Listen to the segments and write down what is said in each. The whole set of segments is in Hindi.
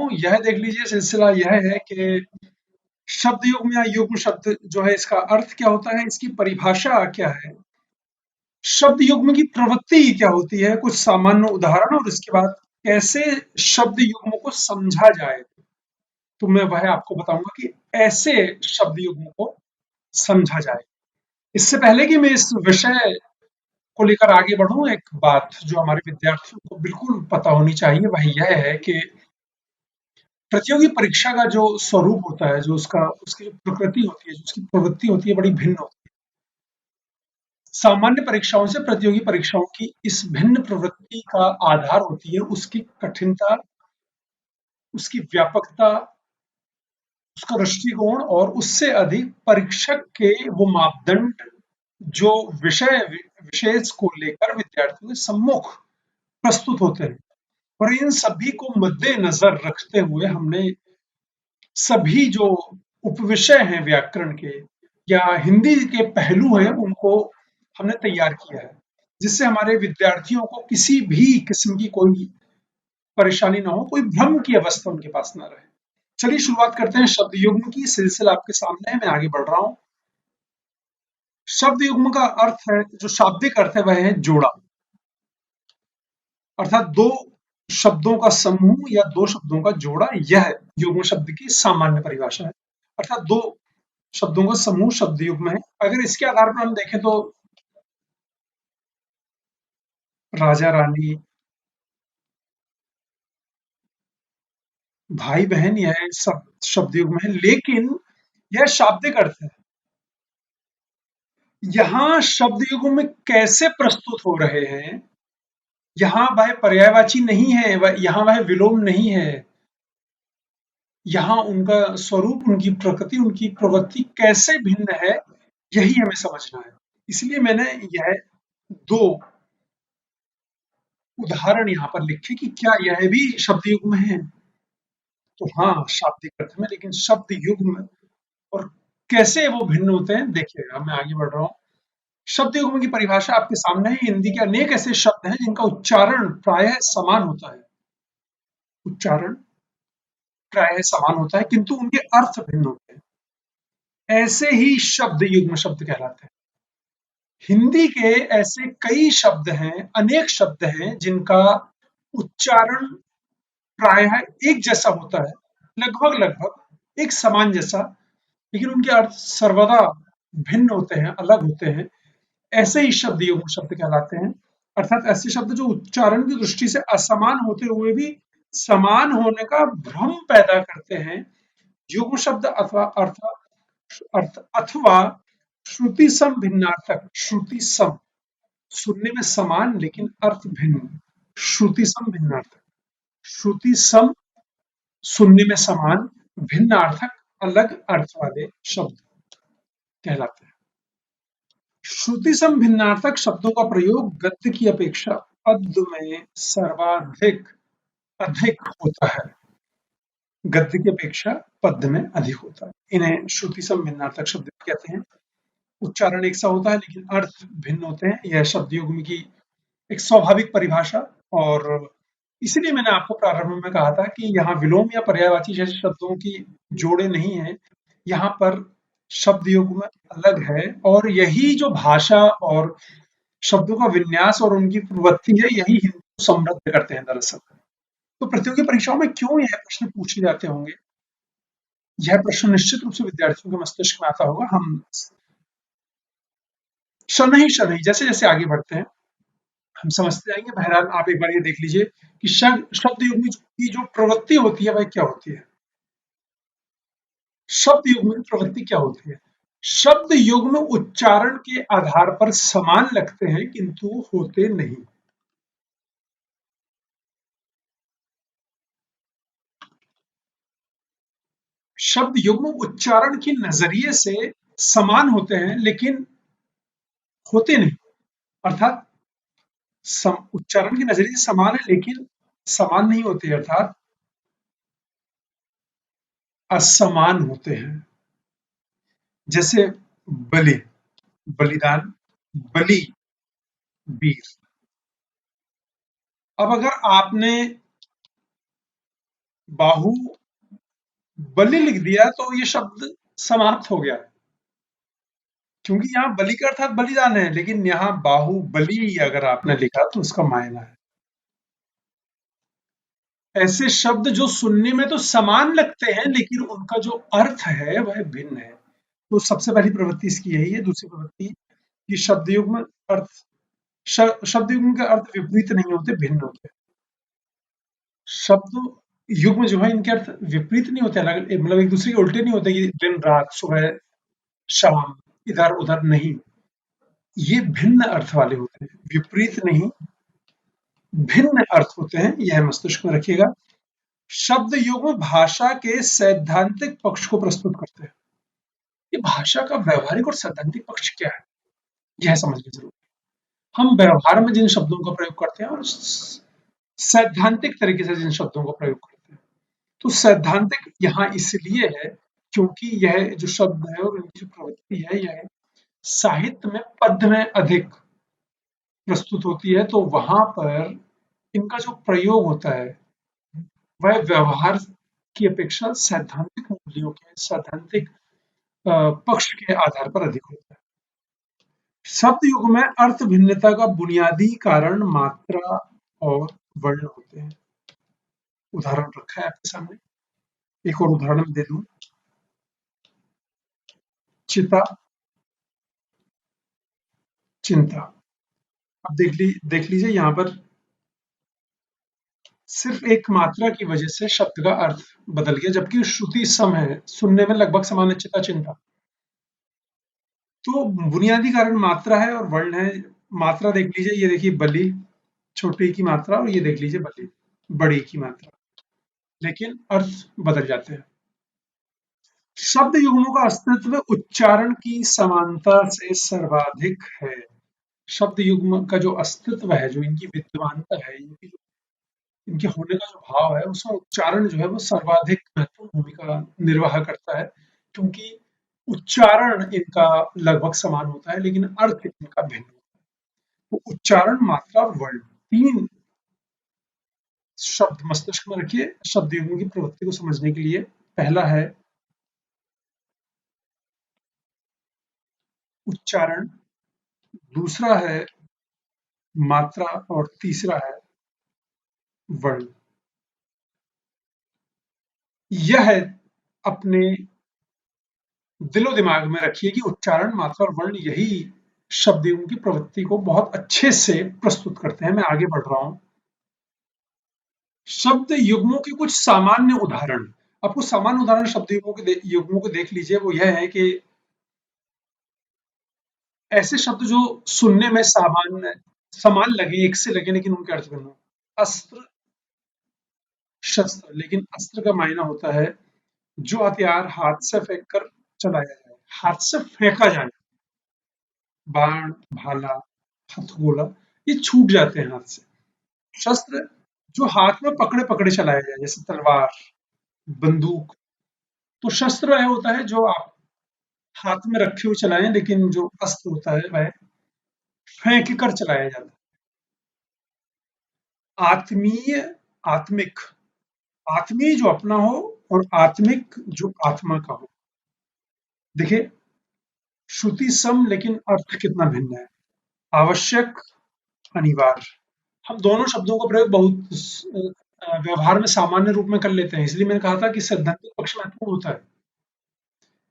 हूँ, यह देख लीजिए सिलसिला यह है कि शब्द युग्म या युग्म शब्द जो है इसका अर्थ क्या होता है, इसकी परिभाषा क्या है, शब्द युग्म की प्रवृत्ति क्या होती है, कुछ सामान्य उदाहरण और इसके बाद कैसे शब्द युग्म को समझा जाए। तो मैं वह आपको बताऊंगा कि ऐसे शब्द युग्म को समझा जाए। इससे पहले कि मैं इस विषय को लेकर आगे बढ़ूं, एक बात जो हमारे विद्यार्थियों को बिल्कुल पता होनी चाहिए वह यह है कि प्रतियोगी परीक्षा का जो स्वरूप होता है, जो उसकी जो प्रकृति होती है, जो उसकी प्रवृत्ति होती है, बड़ी भिन्न होती है। सामान्य परीक्षाओं से प्रतियोगी परीक्षाओं की इस भिन्न प्रवृत्ति का आधार होती है उसकी कठिनता, उसकी व्यापकता, उसका दृष्टिकोण और उससे अधिक परीक्षक के वो मापदंड जो विषय विशेष को लेकर विद्यार्थियों के सम्मुख प्रस्तुत होते हैं। और इन सभी को मद्देनजर रखते हुए हमने सभी जो उपविषय हैं व्याकरण के या हिंदी के पहलू हैं उनको हमने तैयार किया है, जिससे हमारे विद्यार्थियों को किसी भी किस्म की कोई परेशानी ना हो, कोई भ्रम की अवस्था उनके पास ना रहे। चलिए शुरुआत करते हैं शब्द युग्म की। सिलसिला आपके सामने है, मैं आगे बढ़ रहा हूं। शब्द युग्म का अर्थ है, जो शाब्दिक अर्थ है वह है जोड़ा, अर्थात दो शब्दों का समूह या दो शब्दों का जोड़ा, यह युग्म शब्द की सामान्य परिभाषा है। अर्थात दो शब्दों का समूह शब्द युग्म है। अगर इसके आधार पर हम देखें तो राजा रानी, भाई बहन, यह सब शब्द युग्म है, लेकिन यह शाब्दिक अर्थ है। यहाँ शब्द युग्म में कैसे प्रस्तुत हो रहे हैं, यहाँ वह पर्यायवाची नहीं है, यहाँ वह विलोम नहीं है, यहाँ उनका स्वरूप, उनकी प्रकृति, उनकी प्रवृत्ति कैसे भिन्न है, यही हमें समझना है। इसलिए मैंने यह दो उदाहरण यहाँ पर लिखे कि क्या यह भी शब्द युग्म है। तो हाँ, शाब्दिक अर्थ में, लेकिन शब्द युग्म और कैसे वो भिन्न होते हैं देखिएगा। मैं आगे बढ़ रहा हूँ। शब्द युग्म की परिभाषा आपके सामने है। हिंदी के अनेक ऐसे शब्द हैं जिनका उच्चारण प्रायः समान होता है, उच्चारण प्रायः समान होता है, किंतु उनके अर्थ भिन्न होते हैं। ऐसे ही शब्द युग्म शब्द कहलाते हैं। हिंदी के ऐसे कई शब्द हैं, अनेक शब्द हैं जिनका उच्चारण प्रायः एक जैसा होता है, लगभग लगभग एक समान जैसा, लेकिन उनके अर्थ सर्वदा भिन्न होते हैं, अलग होते हैं। ऐसे ही शब्द युग्म शब्द कहलाते हैं। अर्थात ऐसे शब्द जो उच्चारण की दृष्टि से असमान होते हुए भी समान होने का भ्रम पैदा करते हैं। युग्म शब्द अथवा अर्थ अर्थ अथवा श्रुति सम भिन्नार्थक, श्रुति सम, सुनने में समान लेकिन अर्थ भिन्न, श्रुति सम भिन्नार्थक, श्रुति सम, सुनने में समान, भिन्नार्थक, अलग अर्थ वाले शब्द कहलाते हैं। श्रुति सम भिन्नार्थक शब्दों का प्रयोग गद्य की अपेक्षा पद्य में सर्वाधिक अधिक होता है। गद्य की अपेक्षा पद्य में अधिक होता है। इन्हें श्रुति सम भिन्नार्थक शब्द कहते हैं। उच्चारण एक सा होता है लेकिन अर्थ भिन्न होते हैं। यह शब्द युग्म की एक स्वाभाविक परिभाषा, और इसलिए मैंने आपको प्रारंभ में कहा था कि यहाँ विलोम या पर्यायवाची जैसे शब्दों की जोड़े नहीं है। यहाँ पर शब्द युग्म अलग है, और यही जो भाषा और शब्दों का विन्यास और उनकी प्रवृत्ति है, यही हिंदी को समृद्ध करते हैं दरअसल। तो प्रतियोगी परीक्षाओं में क्यों यह प्रश्न पूछे जाते होंगे, यह प्रश्न निश्चित रूप से विद्यार्थियों के मस्तिष्क में आता होगा। हम शनही शनही जैसे जैसे आगे बढ़ते हैं हम समझते जाएंगे। बहरहाल आप एक बार ये देख लीजिए कि शब्द युग्म की जो प्रवृत्ति होती है वह क्या होती है। शब्द युग्म की प्रवृत्ति क्या होती है? शब्द युग्म उच्चारण के आधार पर समान लगते हैं किंतु होते नहीं। शब्द युग्म उच्चारण के नजरिए से समान होते हैं लेकिन होते नहीं। अर्थात उच्चारण के नजरिए से समान है लेकिन समान नहीं होते, अर्थात असमान होते हैं। जैसे बलि, बलिदान, बलि, वीर। अब अगर आपने बाहु बलि लिख दिया तो ये शब्द समाप्त हो गया, क्योंकि यहाँ बलि का अर्थात बलिदान है, लेकिन यहाँ बाहुबली अगर आपने लिखा तो उसका मायना है। ऐसे शब्द जो सुनने में तो समान लगते हैं लेकिन उनका जो अर्थ है वह भिन्न है। तो सबसे पहली प्रवृत्ति इसकी यही है। दूसरी प्रवृत्ति कि शब्द युग्म अर्थ शब्द युग्म के अर्थ विपरीत नहीं होते, भिन्न होते हैं। शब्द युग्म जो है इनके अर्थ विपरीत नहीं होते, अलग मतलब एक दूसरे के उल्टे नहीं होते कि दिन रात सुबह शाम इधर उधर नहीं, ये भिन्न अर्थ वाले होते हैं, विपरीत नहीं, भिन्न अर्थ होते हैं, यह मस्तिष्क में रखिएगा। शब्द युग्म भाषा के सैद्धांतिक पक्ष को प्रस्तुत करते हैं। ये भाषा का व्यवहारिक और सैद्धांतिक पक्ष क्या है, यह समझना जरूरी है। हम व्यवहार में जिन शब्दों का प्रयोग करते हैं और सैद्धांतिक तरीके से जिन शब्दों का प्रयोग करते हैं, तो सैद्धांतिक यहाँ इसलिए है क्योंकि यह जो शब्द है और इनकी जो प्रवृत्ति है यह साहित्य में पद्य में अधिक प्रस्तुत होती है, तो वहां पर इनका जो प्रयोग होता है वह व्यवहार की अपेक्षा सैद्धांतिक मूल्यों के सैद्धांतिक पक्ष के आधार पर अधिक होता है। शब्द युग में अर्थ भिन्नता का बुनियादी कारण मात्रा और वर्ण होते हैं। उदाहरण रखा है आपके सामने, एक और उदाहरण दे दूं। चिता, चिंता। अब देख लीजिए यहाँ पर सिर्फ एक मात्रा की वजह से शब्द का अर्थ बदल गया, जबकि श्रुति सम है, सुनने में लगभग समान है, चिता चिंता। तो बुनियादी कारण मात्रा है और वर्ण है। मात्रा देख लीजिए, ये देखिए बलि छोटी की मात्रा और ये देख लीजिए बलि बड़ी की मात्रा, लेकिन अर्थ बदल जाते हैं। शब्द युग्मों का अस्तित्व उच्चारण की समानता से सर्वाधिक है। शब्द युग्म का जो अस्तित्व है, जो इनकी विद्यमानता है, इनके होने का जो भाव है, उसमें उच्चारण जो है वो सर्वाधिक महत्वपूर्ण भूमिका निर्वाह करता है, क्योंकि उच्चारण इनका लगभग समान होता है लेकिन अर्थ इनका भिन्न होता है। तो उच्चारण, मात्रा और वर्ण, तीन शब्द मस्तिष्क में रखिए शब्द युग्म की प्रवृत्ति को समझने के लिए। पहला है उच्चारण, दूसरा है मात्रा और तीसरा है वर्ण। यह अपने दिलो दिमाग में रखिए कि उच्चारण, मात्रा और वर्ण यही शब्द युग्म की प्रवृत्ति को बहुत अच्छे से प्रस्तुत करते हैं। मैं आगे बढ़ रहा हूं। शब्द युग्मों के कुछ सामान्य उदाहरण, आपको सामान्य उदाहरण शब्द युग्मों को देख लीजिए। वो यह है कि ऐसे शब्द जो सुनने में समान लगे, एक से लगे, लेकिन उनके अर्थ भिन्न हो। अस्त्र, शस्त्र, लेकिन अस्त्र का मायना होता है जो हथियार हाथ से फेंक कर चलाया जाए, हाथ से फेंका जाए। बाण, भाला, हथगोला, ये छूट जाते हैं हाथ से। शस्त्र जो हाथ में पकड़े पकड़े चलाया जाए, जैसे तलवार, बंदूक। तो शस्त्र वह होता है जो आप हाथ में रखे हुए चलाएं, लेकिन जो अस्त्र होता है वह फेंक कर चलाया जाता है। आत्मीय, आत्मिक, आत्मीय जो अपना हो और आत्मिक जो आत्मा का हो। देखिए, श्रुति सम लेकिन अर्थ कितना भिन्न है। आवश्यक, अनिवार्य। हम दोनों शब्दों का प्रयोग बहुत व्यवहार में सामान्य रूप में कर लेते हैं, इसलिए मैंने कहा था कि सैद्धांतिक पक्ष महत्वपूर्ण होता है।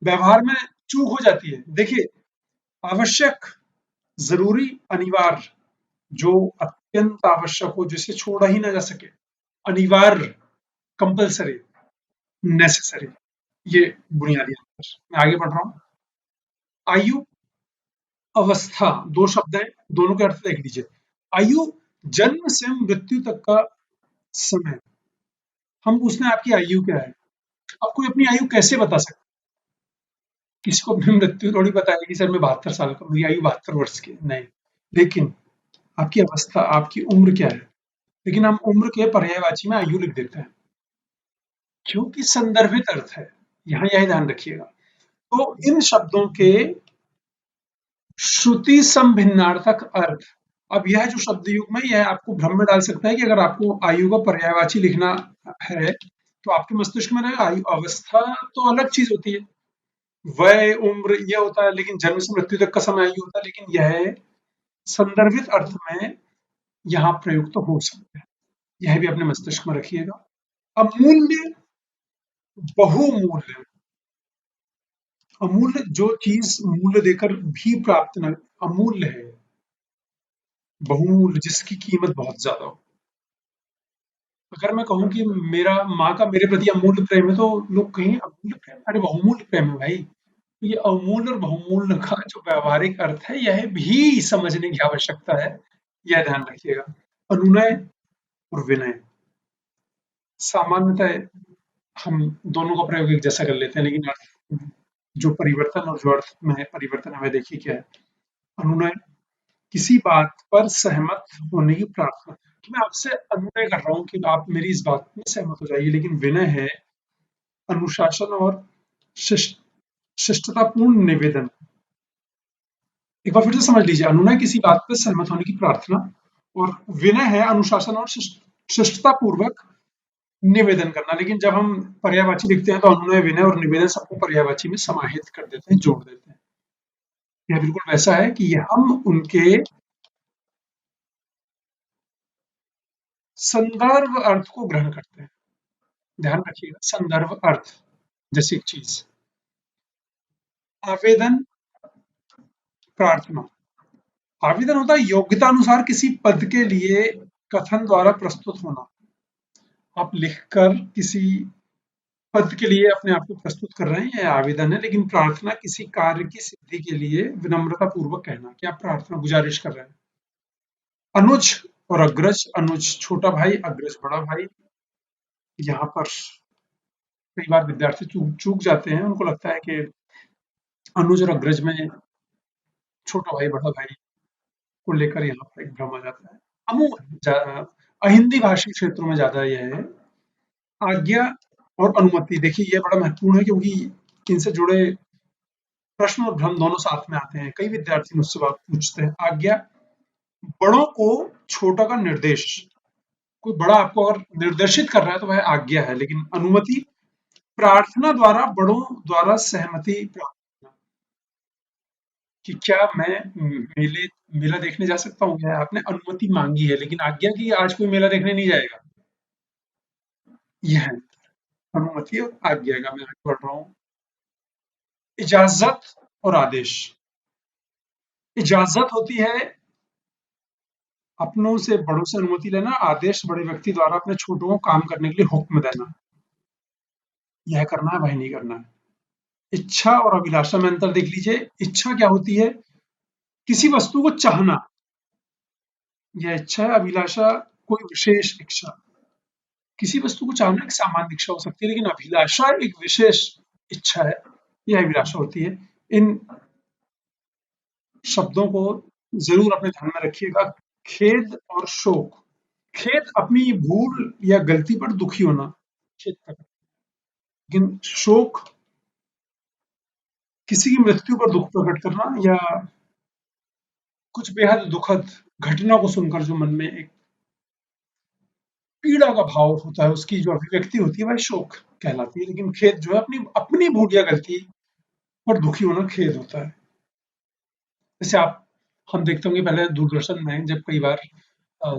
व्यवहार में चूक हो जाती है। देखिए, आवश्यक, जरूरी, अनिवार्य, जो अत्यंत आवश्यक हो, जिसे छोड़ा ही ना जा सके। अनिवार्य, कंपल्सरी, नेसेसरी। ये बुनियादी अंतर। मैं आगे बढ़ रहा हूं। आयु, अवस्था, दो शब्द हैं, दोनों के अर्थ देख लीजिए। आयु जन्म से मृत्यु तक का समय। हम पूछते हैं आपकी आयु क्या है? आप कोई अपनी आयु कैसे बता सकते? किसी को अपनी मृत्यु थोड़ी बताएगी, सर मैं 72 साल का, मेरी आयु 72 वर्ष की, नहीं। लेकिन आपकी अवस्था, आपकी उम्र क्या है? लेकिन हम उम्र के पर्यायवाची में आयु लिख देते हैं, क्योंकि संदर्भित अर्थ है। यहाँ यह ध्यान रखिएगा। तो इन शब्दों के श्रुति संभिन्नार्थक अर्थ। अब यह जो शब्द युग्म है, यह आपको भ्रम में डाल सकता है कि अगर आपको आयु का पर्यायवाची लिखना है तो आपके मस्तिष्क में रहेगा। आयु अवस्था तो अलग चीज होती है, वय उम्र ये होता है, लेकिन जन्म से मृत्यु तक का समय आयु होता है, लेकिन यह संदर्भित अर्थ में यहाँ प्रयुक्त तो हो सकता है। यह भी अपने मस्तिष्क में रखिएगा। अमूल्य, बहुमूल्य। अमूल्य जो चीज मूल्य देकर भी प्राप्त न, अमूल्य है। बहुमूल्य जिसकी कीमत बहुत ज्यादा हो। अगर मैं कहूँ कि मेरा माँ का मेरे प्रति अमूल्य प्रेम है, तो लोग कहेंगे अमूल्य प्रेम, अरे बहुमूल्य प्रेम है भाई। तो ये अमूल्य और बहुमूल्य का जो व्यावहारिक अर्थ है, यह भी समझने की आवश्यकता है। यह ध्यान रखिएगा। अनुनय और विनय, सामान्यतः हम दोनों का प्रयोग एक जैसा कर लेते हैं, लेकिन अर्थ जो परिवर्तन और जो अर्थ में है परिवर्तन है, वह देखिए क्या है। अनुनय, किसी बात पर सहमत होने की प्रार्थना। तो मैं आपसे अनुनय कर रहा हूँ कि आप मेरी इस बात में सहमत हो जाइए, लेकिन विनय है अनुशासन और शिष्ट शिष्टतापूर्ण निवेदन। एक बार फिर से समझ लीजिए, अनुनय किसी बात पर सहमत होने की प्रार्थना, और विनय है अनुशासन और शिष्टता पूर्वक निवेदन करना। लेकिन जब हम पर्यायवाची लिखते हैं, तो अनुनय, विनय और निवेदन सबको पर्यायवाची में समाहित कर देते हैं, जोड़ देते हैं। यह बिल्कुल वैसा है कि ये हम उनके संदर्भ अर्थ को ग्रहण करते हैं। ध्यान रखिएगा, संदर्भ अर्थ। जैसे एक चीज, आवेदन, प्रार्थना। आवेदन होता है योग्यता अनुसार किसी पद के लिए कथन द्वारा प्रस्तुत होना। आप लिखकर किसी पद के लिए अपने आप को प्रस्तुत कर रहे हैं, यह आवेदन है। लेकिन प्रार्थना किसी कार्य की सिद्धि के लिए विनम्रता पूर्वक कहना कि आप प्रार्थना गुजारिश कर रहे हैं। अनुज और अग्रज, अनुज छोटा भाई, अग्रज बड़ा भाई। यहाँ पर कई बार विद्यार्थी चूक चूक जाते हैं, उनको लगता है कि अनुज और अग्रज में छोटा भाई बड़ा भाई को लेकर यहाँ पर एक भ्रम आ जाता है। अमूमन अहिंदी भाषी क्षेत्रों में ज्यादा यह है। आज्ञा और अनुमति, देखिए ये बड़ा महत्वपूर्ण है, क्योंकि इनसे जुड़े प्रश्न और भ्रम दोनों साथ में आते हैं। कई विद्यार्थी मुझसे बात पूछते हैं। आज्ञा, बड़ों को छोटा का निर्देश। कोई बड़ा आपको अगर निर्देशित कर रहा है, तो वह आज्ञा है। लेकिन अनुमति, प्रार्थना द्वारा बड़ों द्वारा सहमति प्राप्त करना, कि क्या मैं मेले मेला देखने जा सकता हूँ। क्या आपने अनुमति मांगी है, लेकिन आज्ञा की आज कोई मेला देखने नहीं जाएगा। यह है अनुमति और आज्ञा का। मैं आगे बढ़ रहा हूँ। इजाजत और आदेश। इजाजत होती है अपनों से बड़ों से अनुमति लेना। आदेश, बड़े व्यक्ति द्वारा अपने छोटों को काम करने के लिए हुक्म देना। यह करना है, वह नहीं करना है। इच्छा और अभिलाषा में अंतर देख लीजिए। इच्छा क्या होती है? किसी वस्तु को चाहना, यह इच्छा है। अभिलाषा, कोई विशेष इच्छा। किसी वस्तु को चाहना एक सामान्य इच्छा हो सकती है, लेकिन अभिलाषा एक विशेष इच्छा है, यह अभिलाषा होती है। इन शब्दों को जरूर अपने ध्यान में रखिएगा। खेद और शोक। खेद, अपनी भूल या गलती पर दुखी होना, खेद कर। लेकिन शोक, किसी की मृत्यु पर दुख प्रकट करना, या कुछ बेहद दुखद घटना को सुनकर जो मन में एक पीड़ा का भाव होता है, उसकी जो अभिव्यक्ति होती है, वह शोक कहलाती है। लेकिन खेद जो है अपनी अपनी भूल या गलती पर दुखी होना खेद होता है। जैसे आप हम देखते होंगे पहले दूरदर्शन में जब कई बार अ,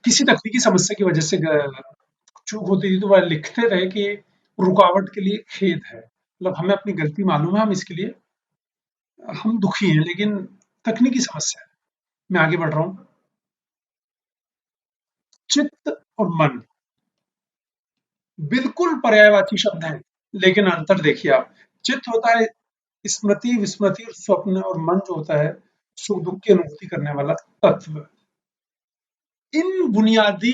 किसी तकनीकी समस्या की वजह से चूक होती थी, तो वह लिखते रहे कि रुकावट के लिए खेद है। मतलब हमें अपनी गलती मालूम है, हम इसके लिए हम दुखी हैं, लेकिन तकनीकी समस्या है। मैं आगे बढ़ रहा हूँ। चित्त और मन बिल्कुल पर्यायवाची शब्द हैं, लेकिन अंतर देखिए आप। चित्त होता है स्मृति, विस्मृति और स्वप्न, और मन जो होता है सुख दुख की अनुभूति करने वाला तत्व। इन बुनियादी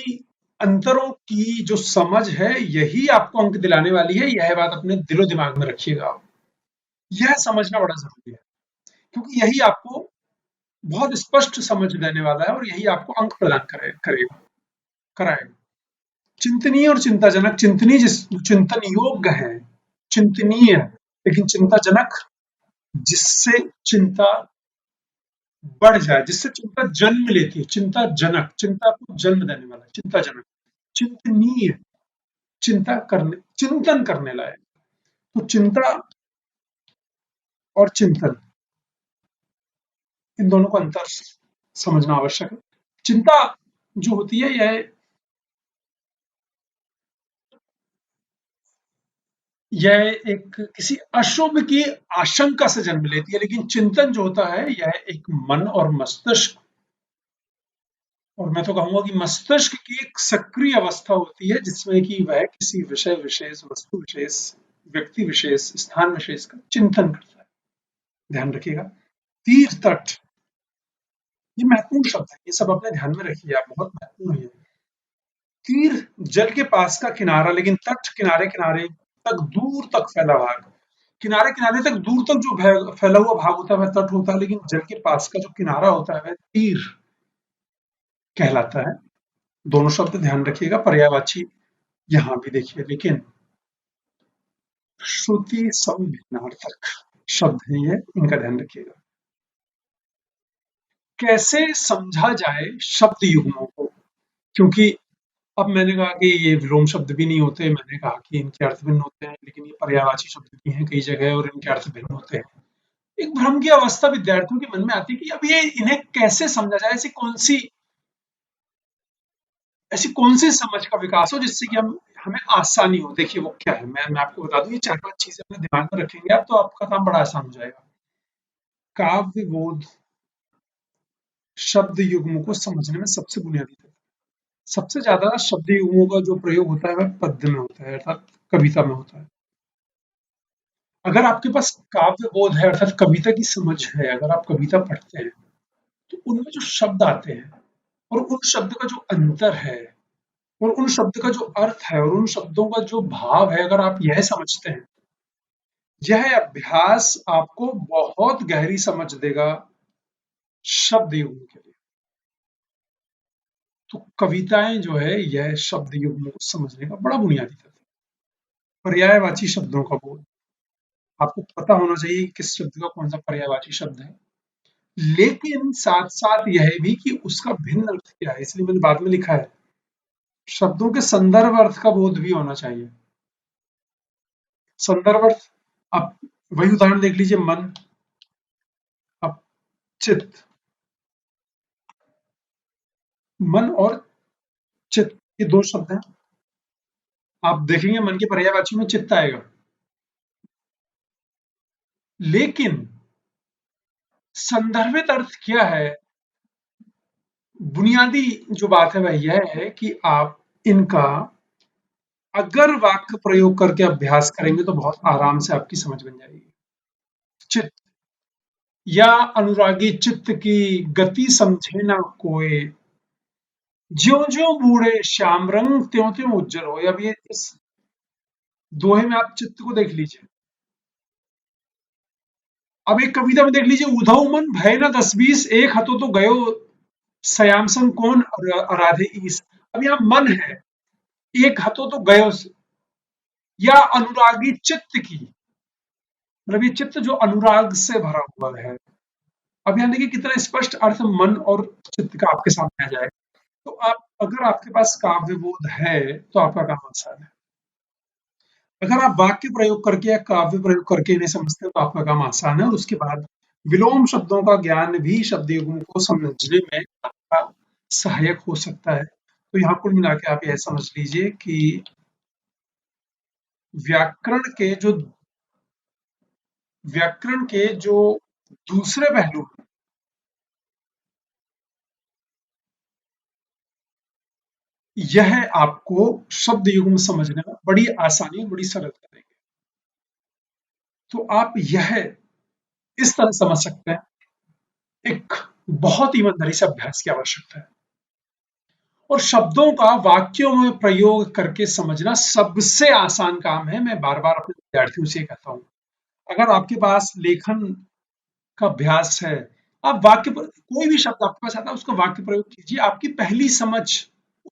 अंतरों की जो समझ है, यही आपको अंक दिलाने वाली है। यह बात अपने दिलो दिमाग में रखिएगा आप। यह समझना बड़ा जरूरी है, क्योंकि यही आपको बहुत स्पष्ट समझ देने वाला है, और यही आपको अंक प्रदान करेगा, कराएगा। चिंतनीय और चिंताजनक। चिंतनीय जिस चिंतन योग्य है, चिंतनीय, लेकिन चिंताजनक जिससे चिंता बढ़ जाए, जिससे चिंता जन्म लेती है। चिंताजनक, चिंता को जन्म देने वाला, चिंताजनक। चिंतनीय, चिंतन करने लायक। तो चिंता और चिंतन, इन दोनों का अंतर समझना आवश्यक है। चिंता जो होती है यह एक किसी अशुभ की आशंका से जन्म लेती है, लेकिन चिंतन जो होता है यह एक मन और मस्तिष्क, और मैं तो कहूंगा कि मस्तिष्क की एक सक्रिय अवस्था होती है जिसमें कि वह किसी विषय विशेष, वस्तु विशेष, व्यक्ति विशेष, स्थान विशेष का चिंतन करता है। ध्यान रखिएगा। तीर तट, ये महत्वपूर्ण शब्द है, ये सब अपने ध्यान में रखिए आप, बहुत महत्वपूर्ण है। तीर जल के पास का किनारा, लेकिन तट किनारे किनारे तक, दूर तक फैला भाग। किनारे किनारे तक, दूर तक जो फैला हुआ भाग होता है वह तट होता है, लेकिन जल के पास का जो किनारा होता है वह तीर कहलाता है। दोनों शब्द ध्यान रखिएगा, पर्यायवाची यहां भी देखिए। लेकिन श्रुति समभिन्नार्थक शब्द है ये, इनका ध्यान रखिएगा। कैसे समझा जाए शब्द युग्मों को, क्योंकि अब मैंने कहा कि ये विलोम शब्द भी नहीं होते, मैंने कहा कि इनके अर्थ भिन्न होते हैं, लेकिन ये पर्यायवाची शब्द भी हैं कई जगह और इनके अर्थ भिन्न होते हैं। एक भ्रम की अवस्था विद्यार्थियों के मन में आती है कि अब ये इन्हें कैसे समझा जाए, ऐसी कौन सी समझ का विकास हो जिससे कि हम हमें आसानी हो। देखिए वो क्या है, मैं आपको बता दूं, ये 4-5 चीजें अपने दिमाग में रखेंगे आप, तो आपका काम बड़ा आसान हो जाएगा। काव्य बोध शब्द युग्मों को समझने में सबसे बुनियादी तरीका। सबसे ज्यादा शब्द युग्मों का जो प्रयोग होता है वह पद्य में होता है, अर्थात कविता में होता है। अगर आपके पास काव्य बोध है, अर्थात कविता की समझ है, अगर आप कविता पढ़ते हैं तो उनमें जो शब्द आते हैं और उन शब्द का जो अंतर है और उन शब्द का जो अर्थ है और उन शब्दों का जो भाव है, अगर आप यह समझते हैं, यह अभ्यास आपको बहुत गहरी समझ देगा शब्द युग्म के लिए। तो कविताएं जो है यह शब्द युग्म को समझने का बड़ा बुनियादी तरीका है। पर्यायवाची शब्दों का बोध, आपको पता होना चाहिए कि किस शब्द का कौन सा पर्यायवाची शब्द है, लेकिन साथ साथ यह भी कि उसका भिन्न अर्थ क्या है, इसलिए मैंने बाद में लिखा है शब्दों के संदर्भ अर्थ का बोध भी होना चाहिए। संदर्भ अर्थ, आप वही उदाहरण देख लीजिए, मन, अब चित्त, मन और चित्त ये दो शब्द हैं। आप देखेंगे मन के पर्यायवाची में चित्त आएगा, लेकिन संदर्भित अर्थ क्या है, बुनियादी जो बात है वह यह है कि आप इनका अगर वाक्य प्रयोग करके अभ्यास करेंगे तो बहुत आराम से आपकी समझ बन जाएगी। चित्त, या अनुरागी चित्त की गति समझे ना कोई, ज्यो ज्यो बूढ़े श्याम रंग त्यों त्यों उज्जवल हो। अब ये इस दोहे में आप चित्त को देख लीजिए। अब एक कविता में देख लीजिए, उधव मन भय न 10-20, एक हतो तो गयो श्याम संग कौन आराधे ईस। अब यहाँ मन है, एक हतो तो गयो, या अनुरागी चित्त की, मतलब ये चित्त जो अनुराग से भरा हुआ है। अब यहाँ देखिए कितना स्पष्ट अर्थ मन और चित्त का आपके सामने आ जाए। तो आप, अगर आपके पास काव्य बोध है तो आपका काम आसान है। अगर आप वाक्य प्रयोग करके या काव्य प्रयोग करके इन्हें समझते हैं तो आपका काम आसान है, और उसके बाद विलोम शब्दों का ज्ञान भी शब्द युग्म को समझने में आपका सहायक हो सकता है। तो यहाँ कुल मिला के आप यह समझ लीजिए कि व्याकरण के जो व्याकरण के जो दूसरे पहलू हैं, यह आपको शब्द युग्म समझने में बड़ी आसानी, बड़ी सरलता देंगे। तो आप यह इस तरह समझ सकते हैं, एक बहुत ईमानदारी से अभ्यास की आवश्यकता है, और शब्दों का वाक्यों में प्रयोग करके समझना सबसे आसान काम है। मैं बार बार अपने विद्यार्थियों से कहता हूं, अगर आपके पास लेखन का अभ्यास है, आप कोई भी शब्द आपके पास आता है उसका वाक्य प्रयोग कीजिए, आपकी पहली समझ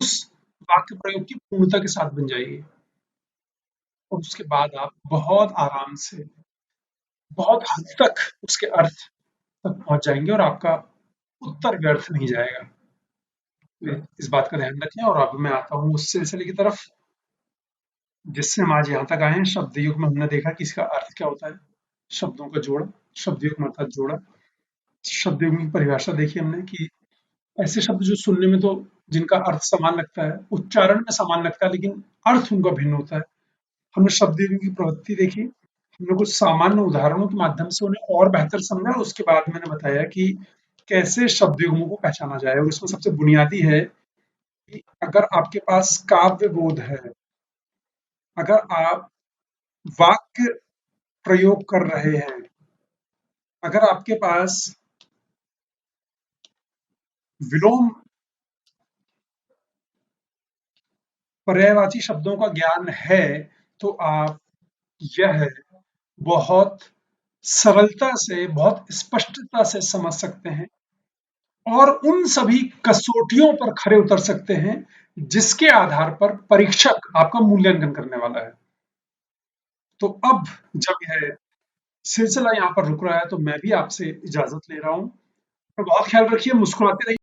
उस वाक्य प्रयोग की पूर्णता के साथ बन जाएगी, और उसके बाद आप बहुत आराम से, बहुत हद तक उसके अर्थ तक पहुंच जाएंगे और आपका उत्तर व्यर्थ नहीं जाएगा। इस बात का ध्यान रखें, और अब मैं आता हूँ उस सिलसिले की तरफ जिससे हम आज यहाँ तक आए हैं। शब्द युग में हमने देखा कि इसका अर्थ क्या होता है, शब्दों का जोड़, शब्द युग अर्थात जोड़ा। शब्द युग की परिभाषा देखी हमने कि ऐसे शब्द जो सुनने में तो जिनका अर्थ समान लगता है, उच्चारण में समान लगता है, लेकिन अर्थ उनका भिन्न होता है। हमने शब्द युग की प्रवृत्ति देखी, हमने कुछ सामान्य उदाहरणों के माध्यम से उन्हें और बेहतर समझा। उसके बाद मैंने बताया कि कैसे शब्द युग्मों को पहचाना जाए, और इसमें सबसे बुनियादी है कि अगर आपके पास काव्य बोध है, अगर आप वाक्य प्रयोग कर रहे हैं, अगर आपके पास विलोम पर्यायवाची शब्दों का ज्ञान है, तो आप यह बहुत सरलता से, बहुत स्पष्टता से समझ सकते हैं और उन सभी कसौटियों पर खरे उतर सकते हैं जिसके आधार पर परीक्षक आपका मूल्यांकन करने वाला है। तो अब जब यह सिलसिला यहाँ पर रुक रहा है, तो मैं भी आपसे इजाजत ले रहा हूँ। तो बहुत ख्याल रखिए, मुस्कुराते रहिए।